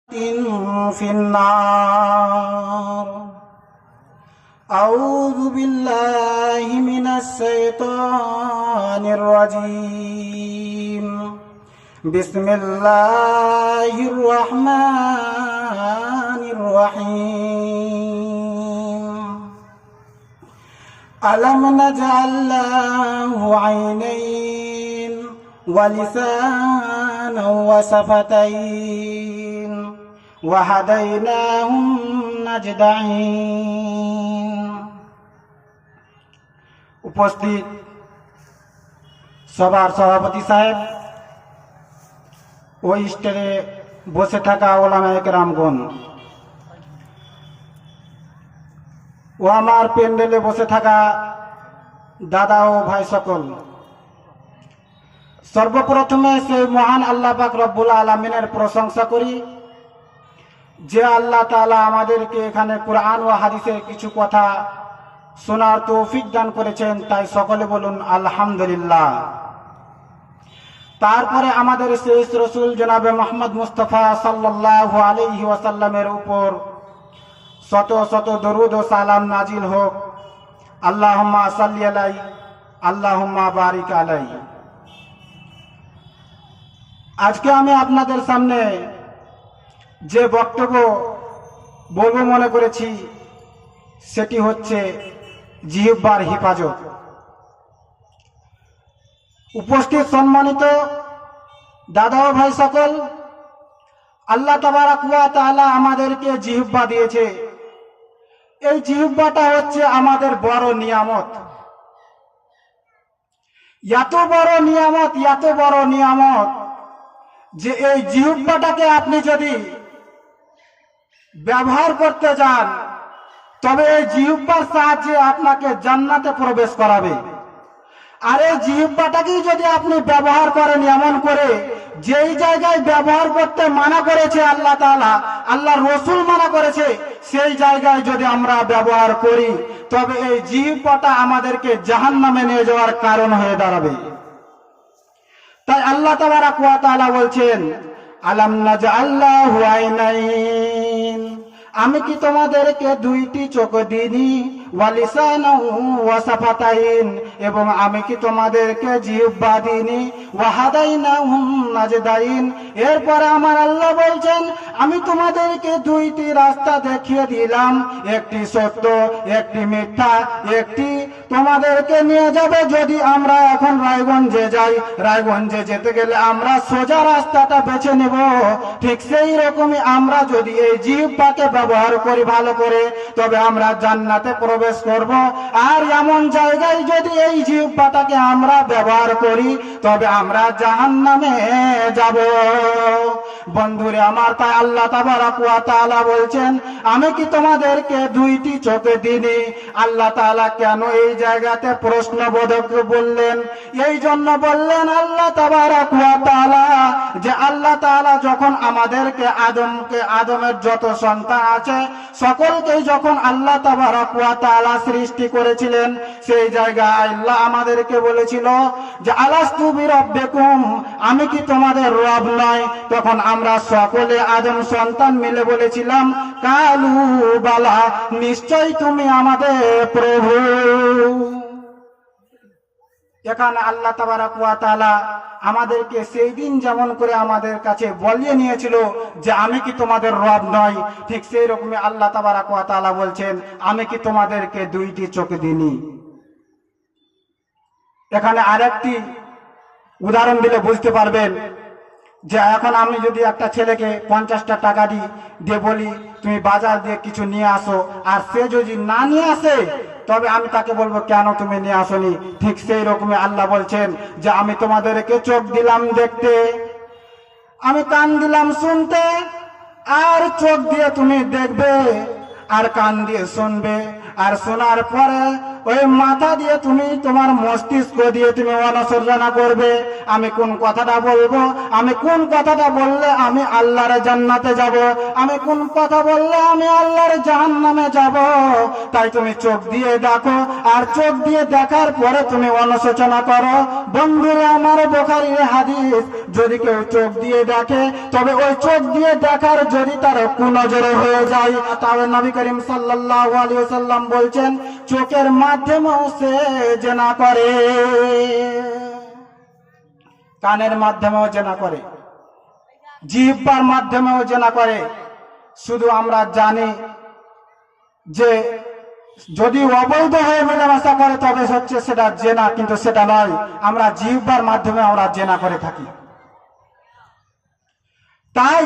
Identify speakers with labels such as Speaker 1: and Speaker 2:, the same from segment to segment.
Speaker 1: في النار. أعوذ بالله من الشيطان الرجيم. بسم الله الرحمن الرحيم. ألم نجعل له عينين ولسانا وشفتين وهديناهم النجدين. উপস্থিত সবার সভাপতি সাহেব ও স্টেজে বসে থাকা ওলামায়ে কেরামগণ ও আমার প্যান্ডেলে বসে থাকা দাদা ও ভাই সকল, সর্বপ্রথমে সেই মহান আল্লাহ পাক রব্বুল আলামিনের প্রশংসা করি যে আল্লাহ তাআলা আমাদেরকে এখানে কোরআন ও হাদিসের কিছু কথা শোনার তৌফিক দান করেছেন, তাই সকলে বলুন আলহামদুলিল্লাহ। তারপরে আমাদের শেষ রসুল জনাবে মুহাম্মদ মুস্তাফা সাল্লাল্লাহু আলাইহি ওয়াসাল্লামের উপর শত শত দরুদ ও সালাম নাজিল হোক। আল্লাহুম্মা সাল্লি আলাইহি আল্লাহুম্মা বারিক আলাইহি। আজকে আমি আপনাদের সামনে যে বক্তব্য বলবো মনে করেছি সেটি হচ্ছে জিহ্বার হিফাজত। উপস্থিত সম্মানিত দাদা ও ভাই সকল, আল্লাহ তাবারাক ওয়া তাআলা আমাদেরকে জিহ্বা দিয়েছে। এই জিহ্বাটা হচ্ছে আমাদের বড় নিয়ামত। এত বড় নিয়ামত যে এই জিহ্বাটাকে আপনি যদি ব্যবহার করতে যান তবে এই জিহ্বার সাহায্যে আপনাকে জান্নাতে প্রবেশ করাবে। আর এই জিহ্বাটাকেই যদি আপনি ব্যবহার করেন এমন করে যেই জায়গায় ব্যবহার করতে মানা করেছে আল্লাহ তাআলা, আল্লাহর রাসূল মানা করেছে, সেই জায়গায় যদি আমরা ব্যবহার করি তবে এই জিহ্বাটা আমাদেরকে জাহান্নামে নিয়ে যাওয়ার কারণ হয়ে দাঁড়াবে। তাই আল্লাহ তাবারাক ওয়া তাআলা বলছেন, আলাম নাজআল লাহু আইনাইন, আমি কি তোমাদেরকে দুইটি চোখ দিইনি, ওয়ালিসানাহু ওয়াসাফাতাইন, এবং আমি কি তোমাদেরকে জিহ্বা দিইনি, ওয়াহাদাইনাহুম নাজদাইন। এরপরে আমার আল্লাহ বলছেন, আমি তোমাদেরকে দুইটি রাস্তা দেখিয়ে দিলাম, একটি সত্য একটি মিথ্যা। একটি তোমাদেরকে নিয়ে যাবে, যদি আমরা এখন রায়গঞ্জে যাই, রায়গঞ্জে যেতে গেলে আমরা সোজা রাস্তাটা বেছে নেব, ঠিক সেই রকমই আমরা যদি এই জিহ্বাকে ব্যবহার করি ভালো করে তবে আমরা জান্নাতে প্রবেশ করব। আর এমন জায়গায় যদি এই জিহ্বাটাকে আমরা ব্যবহার করি তবে আমরা জাহান্নামে যাব। বন্ধুরে আমার, তাই আল্লাহ তাবারাক ওয়া তাআলা বলছেন, আমি কি তোমাদেরকে দুইটি চোখ দিইনি। আল্লাহ তাআলা কেন এই জায়গাতে প্রশ্নবোধক বললেন? এই জন্য বললেন আল্লাহ তাবারাক ওয়া তাআলা যে আল্লাহ তাআলা যখন আমাদেরকে আদমের যত সন্তান আছে সকলকেই যখন আল্লাহ তাবারাক ওয়া তাআলা সৃষ্টি করেছিলেন, সেই জায়গায় আল্লাহ আমাদেরকে বলেছিল যে আলাস্তু বিরাব্বিকুম, আমি কি তোমাদের রব নয়? তখন আমরা সকলে আদম সন্তান মিলে বলেছিলাম, কালু বালা, নিশ্চয় তুমি আমাদের প্রভু। এখানে আল্লাহ তাবারাক ওয়া তাআলা আমাদেরকে সেই দিন যেমন করে আমাদের কাছে বলিয়ে নিয়েছিল যে আমি কি তোমাদের রব নয়, ঠিক সেই রকমই আল্লাহ তাবারাক ওয়া তাআলা বলছেন, আমি কি তোমাদেরকে দুইটি চোখ দিইনি। এখানে আরেকটি উদাহরণ দিলে বুঝতে পারবেন যে এখন আমি যদি একটা ছেলেকে 50টা টাকা দিয়ে বলি তুমি বাজার দিয়ে কিছু নিয়ে আসো, আর সে যদি না নিয়ে আসে তবে আমি তাকে বলবো কেন তুমি নিয়ে আসোনি। ঠিক সেই রকমই আল্লাহ বলছেন যে আমি তোমাদেরকে চোখ দিলাম দেখতে, আমি কান দিলাম শুনতে, আর চোখ দিয়ে তুমি দেখবে আর কান দিয়ে শুনবে, আর শোনার পরে ওই মাথা দিয়ে তুমি তোমার মস্তিষ্ক দিয়ে তুমি অনুসরণা করবে আমি কোন কথাটা বলবো, আমি কোন কথাটা বললে আমি আল্লাহর জান্নাতে যাব, আমি কোন কথা বললে আমি আল্লাহর জাহান্নামে যাব। তাই তুমি চোখ দিয়ে দেখো, আর চোখ দিয়ে দেখার পরে তুমি অনুশোচনা করো। বন্ধুরা আমার, বুখারীর হাদিস, যদি কেউ চোখ দিয়ে দেখে তবে ওই চোখ দিয়ে দেখার যদি তার কুনজরে হয়ে যায়, তাহলে নবী করিম সাল্লাল্লাহু আলাইহি ওয়াসাল্লাম বলছেন চোখের মাধ্যমেও সে জেনা করে, কানের মাধ্যমেও জেনা করে, জিহ্বার মাধ্যমেও জেনা করে। শুধু আমরা জানি যে যদি অবৈধ হয়ে মেলামেশা করে তবে হচ্ছে সেটা জেনা, কিন্তু সেটা নয়। আমরা জিহ্বার মাধ্যমে আমরা জেনা করে থাকি। তাই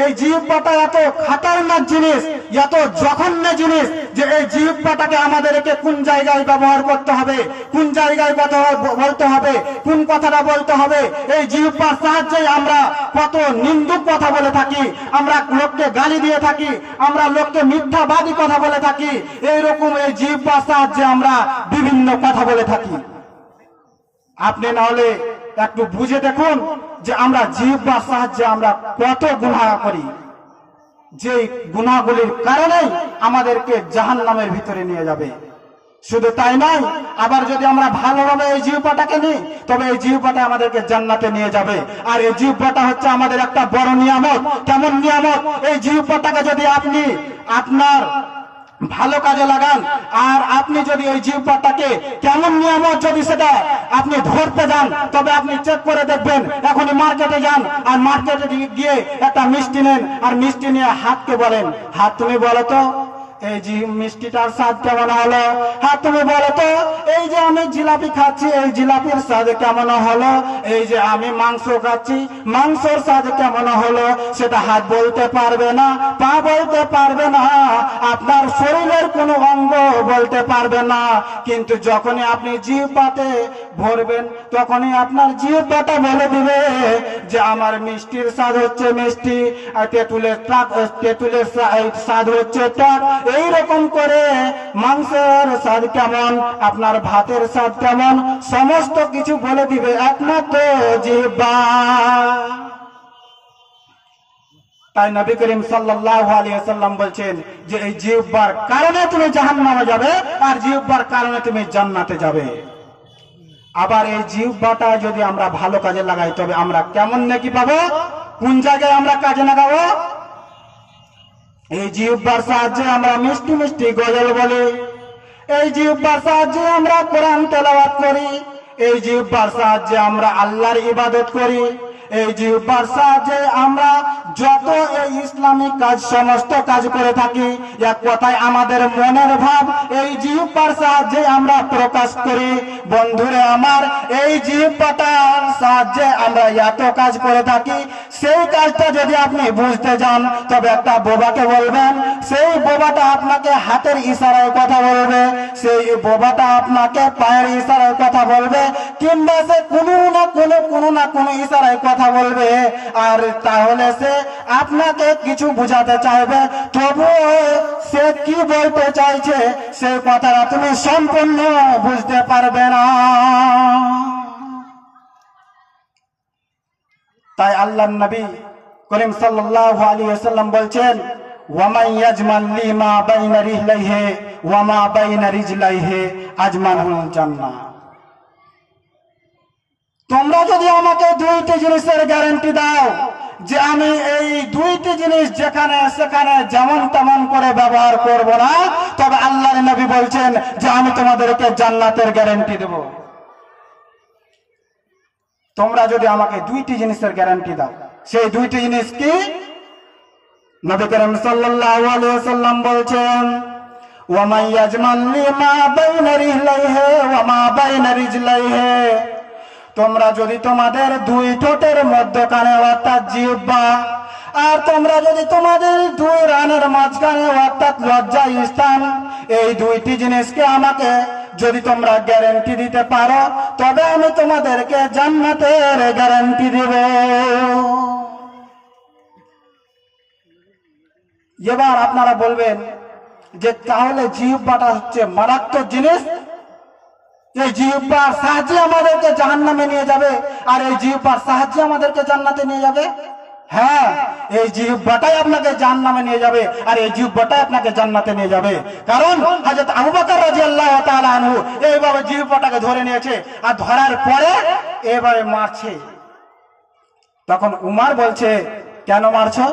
Speaker 1: এই জিহ্বাটা এত খাতারনাক জিনিস, এত জঘন্য জিনিস যে এই জিহ্বাটাকে আমাদেরকে কোন জায়গায় ব্যবহার করতে হবে, কোন জায়গায় কথা বলতে হবে, কোন কথাটা বলতে হবে। এই জিহ্বার সাহায্যে আমরা কত নিন্দুক কথা বলে থাকি, আমরা লোককে গালি দিয়ে থাকি, আমরা লোককে মিথ্যাবাদী কথা বলে থাকি। এইরকম এই জিহ্বার সাহায্যে আমরা বিভিন্ন কথা বলে থাকি। আপনি না হলে একটু বুঝে দেখুন যে আমরা জিহ্বার সাহায্যে আমরা কত গুনাহ করি, যে গুনাহগুলির কারণেই আমাদেরকে জাহান্নামের ভিতরে নিয়ে যাবে। শুধু তাই নয়, আবার যদি আমরা ভালোভাবে এই জিহ্বাটাকে নিই তবে এই জিহ্বাটা আমাদেরকে জান্নাতে নিয়ে যাবে। আর এই জিহ্বাটা হচ্ছে আমাদের একটা বড় নিয়ামত। কেমন নিয়ামত? এই জিহ্বাটাকে যদি আপনি আপনার ভালো কাজে লাগান, আর আপনি যদি ওই জিহ্বাটাকে কেমন নিয়ামত যদি সেটা আপনি ধরতে যান, তবে আপনি চেক করে দেখবেন। এখনই মার্কেটে যান, আর মার্কেটে গিয়ে একটা মিষ্টি নেন, আর মিষ্টি নিয়ে হাতকে বলেন, হাত তুমি বলো তো এই যে মিষ্টিটার স্বাদ কেমন হলো। হ্যাঁ তুমি বলো তো এই যে আমি জিলাপি খাচ্ছি, এই জিলাপির স্বাদ কেমন হলো। এই যে আমি মাংস খাচ্ছি, মাংসের স্বাদ কেমন হলো। সেটা হাত বলতে পারবে না, পা বলতে পারবে না, আপনার শরীরের কোনো অঙ্গ বলতে পারবে না। কিন্তু যখনই আপনি জিহ্বাতে ভরবেন তখনই আপনার জিহ্বাটা বলে দিবে যে আমার মিষ্টির স্বাদ হচ্ছে মিষ্টি, আর তেঁতুলের স্বাদ হচ্ছে টক। এইরকম করে মাংসের স্বাদ কেমন, আপনার ভাতের স্বাদ কেমন, সমস্ত কিছু বলে দিবে একমাত্র জিহ্বা। তাই নবী করিম সাল্লাল্লাহু আলাইহি ওয়াসাল্লাম বলছেন যে এই জিহ্বার কারণে তুমি জাহান্নামে যাবে, আর জিহ্বার কারণে তুমি জান্নাতে যাবে। আবার এই জিহ্বাটা যদি আমরা ভালো কাজে লাগাই তবে আমরা কেমন নেকি পাবো, কোন জায়গায় আমরা কাজে লাগাবো। এই জিহ্বার সাহায্যে আমরা মিষ্টি মিষ্টি গজল বলি, এই জিহ্বার সাহায্যে আমরা কোরআন তেলাওয়াত করি, এই জিহ্বার সাহায্যে আমরা আল্লাহর ইবাদত করি, এই জিহ্বার সাহায্যে আমরা যত এই ইসলামিক কাজ সমস্ত কাজ করে থাকি। এক কথায় আমাদের মনের ভাব এই জিহ্বার সাহায্যে আমরা প্রকাশ করি। বন্ধুরে আমার, এই জিহ্বাটার সাহায্যে আমরা এত কাজ করে থাকি, সেই কাজটা যদি আপনি বুঝতে যান তবে একটা বোবাকে বলবেন, সেই বোবাটা আপনাকে হাতের ইশারায় কথা বলবে, সেই বোবাটা আপনাকে পায়ের ইশারায় কথা বলবে, কিংবা সে কোনো না কোনো ইশারায় কথা বলবে। আর তাহলে সে আপনাকে কিছু বুঝাতে চাইবে, তবুও সে কি বলতে চাইছে সেই কথাটা তুমি সম্পূর্ণ বুঝতে পারবে না। তাই আল্লাহর নবী করিম সাল্লাল্লাহু আলাইহি ওয়াসাল্লাম বলছেন ওয়ামান ইয়াজমান লিমা বাইনা রিজলাইহি ওয়া মা বাইনা রিজলাইহি আজমানুল জান্নাহ। তোমরা যদি আমাকে দুইটি জিনিসের গ্যারান্টি দাও যে আমি এই দুইটি জিনিস যেখানে সেখানে যেমন তেমন করে ব্যবহার করব না, তবে আল্লাহর নবী বলছেন যে আমি তোমাদেরকে জান্নাতের গ্যারান্টি দেব। তোমরা যদি আমাকে দুইটি জিনিসের গ্যারান্টি দাও, সেই দুইটি জিনিস কি? নবী করিম সাল্লাল্লাহু আলাইহি ওয়াসাল্লাম বলছেন ওয়া মান ইয়াজমান লিমা বাইনা রিজলাইহি ওয়া মা বাইনা রিজলাইহি। তোমরা যদি তোমাদের দুই ঠোঁটের মধ্যখানে অর্থাৎ জিহ্বা, আর তোমরা যদি তোমাদের দুই রানের মাঝখানে অর্থাৎ লজ্জা স্থান, এই দুইটি জিনিসকে আমাকে যদি তোমরা গ্যারান্টি দিতে পারো তবে আমি তোমাদেরকে জান্নাতের গ্যারান্টি দেব। এবার আপনারা বলবেন যে তাহলে জিহ্বাটা হচ্ছে মারাত্মক জিনিস, এই জিহ্বার সাহায্যে আমাদেরকে জাহান্নামে নিয়ে যাবে, আর এই জিহ্বার সাহায্যে আমাদেরকে জান্নাতে নিয়ে যাবে। হ্যাঁ, এই জিহ্বাটাই আপনাকে জাহান্নামে নিয়ে যাবে, আর এই জিহ্বাটাই আপনাকে জান্নাতে নিয়ে যাবে। কারণ হযরত আবু বকর রাদিয়াল্লাহু তাআলা আনহু এইভাবে জিহ্বাটাকে ধরে নিয়েছে, আর ধরার পরে এভাবে মারছে। তখন উমর বলছে, কেন মারছো?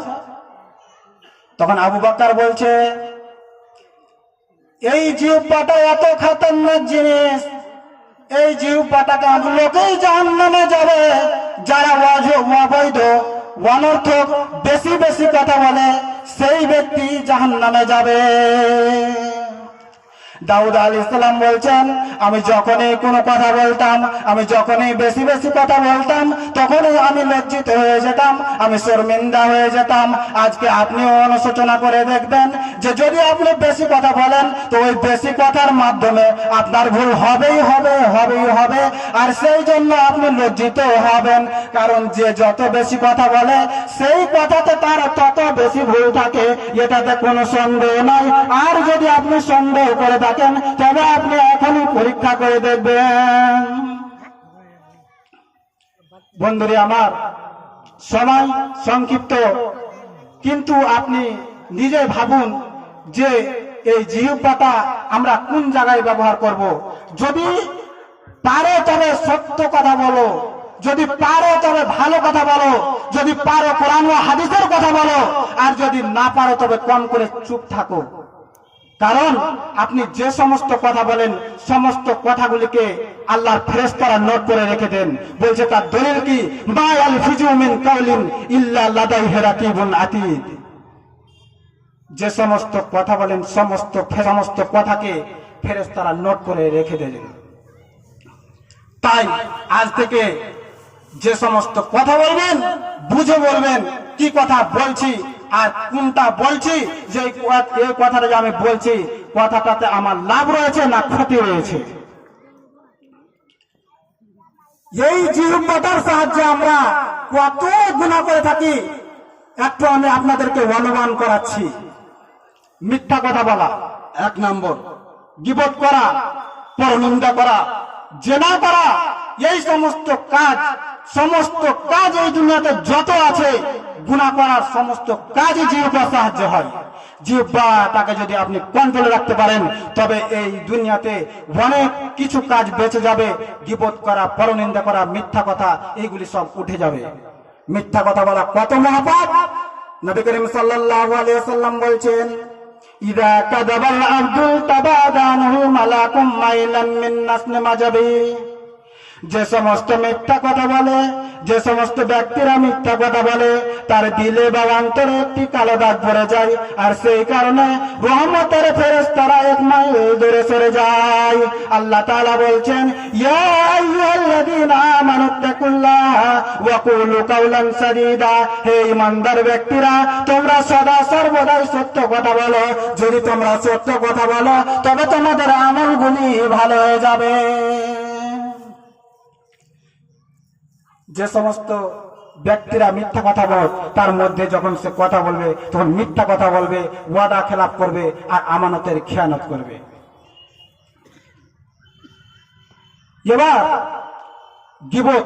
Speaker 1: তখন আবু বকর বলছে, এই জিহ্বাটা এত খতরনাক জিনিস, এই জিহ্বাটাকে লোকেই জাহান্নামে যাবে যারা অবৈধ অনর্থক বেশি বেশি কথা বলে, সেই ব্যক্তি জাহান্নামে যাবে। দাউদ আলাইহিস সালাম বলছেন, আমি যখনই কোনো কথা বলতাম, আমি যখনই বেশি বেশি কথা বলতাম, তখনই আমি লজ্জিত হয়ে যেতাম, আমি শর্মিন্দা হয়ে যেতাম। আজকে আপনিও অনুশোচনা করে দেখবেন যে যদি আপনি বেশি কথা বলেন, তো ওই বেশি কথার মাধ্যমে আপনার ভুল হবেই হবে, আর সেই জন্য আপনি লজ্জিত হবেন। কারণ যে যত বেশি কথা বলে, সেই কথাতে তার তত বেশি ভুল থাকে, এটাতে কোনো সন্দেহ নাই। আর যদি আপনি সন্দেহ করে থাকেন, তবে আপনি এখনই পরীক্ষা করে দেখবেন। বন্ধুরা আমার, সময় সংক্ষিপ্ত, কিন্তু আপনি নিজে ভাবুন যে এই জিহ্বাটা আমরা কোন জায়গায় ব্যবহার করব। যদি পারো তবে সত্য কথা বলো, যদি পারো তবে ভালো কথা বলো, যদি পারো কোরআন ও হাদিসের কথা বলো, আর যদি না পারো তবে কম করে চুপ থাকো। কারণ আপনি যে সমস্ত কথা বলেন, সমস্ত কথাগুলিকে আল্লাহর ফেরেশতারা নোট করে রেখে দেন। বলছে তার দলিল কি, মা ইয়ালফিজু মিন কাওলিন ইল্লা লাদাইহি রাকিবুন আতীদ। যে সমস্ত কথা বলেন, সমস্ত কথাকে ফেরেশতারা নোট করে রেখে দেন। তাই আজ থেকে যে সমস্ত কথা বলবেন, বুঝে বলবেন কি কথা বলছি আর কোনটা বলছি, যে এই কথাটা যে আমি বলছি, কথাটাতে আমার লাভ রয়েছে না ক্ষতি রয়েছে। এই জিহ্বাটার সাহায্যে আমরা কত গুনাহ করে থাকি, একটু আমি আপনাদেরকে অনুমান করাচ্ছি। মিথ্যা কথা বলা 1 নম্বর, গীবত করা, পরনিন্দা করা, জেনা করা, এই সমস্ত কাজ এই দুনিয়াতে যত আছে, গুনাহ করার সমস্ত কাজই জিহ্বার সাহায্য হয়। জিহ্বাটাকে যদি আপনি কন্ট্রোলে রাখতে পারেন, তবে এই দুনিয়াতে অনেক কিছু কাজ বেঁচে যাবে। গীবত করা, পরনিন্দা করা, মিথ্যা কথা, এইগুলি সব উঠে যাবে। মিথ্যা কথা বলা কত মহাপাপ। নবী করিম সাল্লাল্লাহু আলাইহি ওয়াসাল্লাম বলছেন, ইযা কাযাবাল আবদু তাবাদানহু মালাকুম মাইলান মিন নাসনি মাজাবি। যে সমস্ত মিথ্যা কথা বলে, যে সমস্ত ব্যক্তিরা মিথ্যা কথা বলে, তার দিলে বা অন্তরে একটি কালো দাগ পড়ে যায়, আর সেই কারণে রহমতের ফেরেশতারা 1 মাইল দূরে সরে যায়। আল্লাহ তাআলা বলছেন, ইয়া আইয়ুহাল্লাযীনা আমানুত্তাকুল্লাহা ওয়া কুলু কাওলান সাদীদা। হে ঈমানদার ব্যক্তিরা, তোমরা সদা সর্বদাই সত্য কথা বলো। যদি তোমরা সত্য কথা বলো, তবে তোমাদের আমলগুলি ভালো হয়ে যাবে। যে সমস্ত ব্যক্তিরা মিথ্যা কথা বলে, তার মধ্যে যখন সে কথা বলবে, তখন মিথ্যা কথা বলবে, ওয়াদা খেলাপ করবে, আর আমানতের খেয়ানত করবে। এবার গীবত